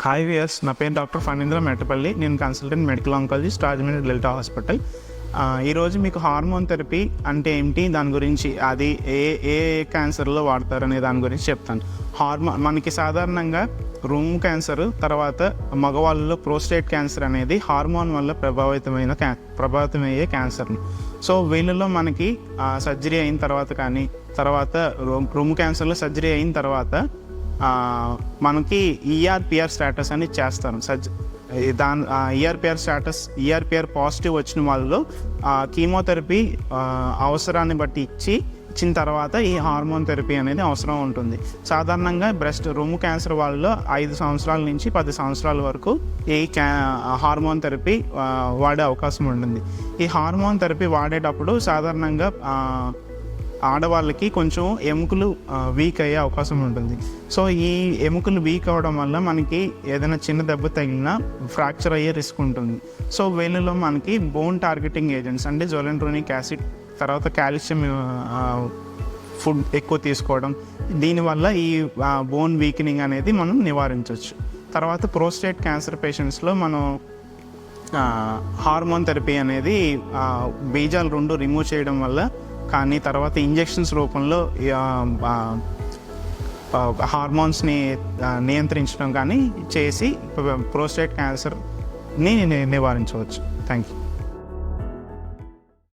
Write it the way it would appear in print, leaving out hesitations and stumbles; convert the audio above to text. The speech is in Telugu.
హాయ్ వియర్స్, నా పేరు డాక్టర్ ఫణీంద్ర మెట్టపల్లి. నేను consultant medical oncologist, Rajahmundry delta hospital. ఈరోజు మీకు హార్మోన్ థెరపీ అంటే ఏంటి, దాని గురించి, అది ఏ ఏ క్యాన్సర్లో వాడతారనే దాని గురించి చెప్తాను. మనకి సాధారణంగా రూమ్ క్యాన్సర్, తర్వాత మగవాళ్ళలో ప్రోస్టేట్ క్యాన్సర్ అనేది హార్మోన్ వల్ల ప్రభావితమయ్యే క్యాన్సర్. సో వీళ్ళలో మనకి సర్జరీ అయిన తర్వాత కానీ, తర్వాత రూమ్ క్యాన్సర్లో సర్జరీ అయిన తర్వాత మనకి ఈఆర్పిఆర్ స్టేటస్ అని చేస్తారు. ఈఆర్పిఆర్ పాజిటివ్ వచ్చిన వాళ్ళలో కీమోథెరపీ అవసరాన్ని బట్టి ఇచ్చిన తర్వాత ఈ హార్మోన్ థెరపీ అనేది అవసరం ఉంటుంది. సాధారణంగా రొమ్ము క్యాన్సర్ వాళ్ళలో 5 సంవత్సరాల నుంచి 10 సంవత్సరాల వరకు ఈ హార్మోన్ థెరపీ వాడే అవకాశం ఉంటుంది. ఈ హార్మోన్ థెరపీ వాడేటప్పుడు సాధారణంగా ఆడవాళ్ళకి కొంచెం ఎముకలు వీక్ అయ్యే అవకాశం ఉంటుంది. సో ఈ ఎముకలు వీక్ అవ్వడం వల్ల మనకి ఏదైనా చిన్న దెబ్బ తగిలినా ఫ్రాక్చర్ అయ్యే రిస్క్ ఉంటుంది. సో వీళ్ళలో మనకి బోన్ టార్గెటింగ్ ఏజెంట్స్ అంటే జోలెంట్రోనిక్ యాసిడ్, తర్వాత కాల్షియం ఫుడ్ ఎక్కువ తీసుకోవడం, దీనివల్ల ఈ బోన్ వీకెనింగ్ అనేది మనం నివారించవచ్చు. తర్వాత ప్రోస్టేట్ క్యాన్సర్ పేషెంట్స్లో మనం హార్మోన్ థెరపీ అనేది బీజాలు 2 రిమూవ్ చేయడం వల్ల కానీ, తర్వాత ఇంజెక్షన్స్ రూపంలో హార్మోన్స్ని నియంత్రించడం కానీ చేసి ప్రోస్టేట్ క్యాన్సర్ని నివారించవచ్చు. Thank you.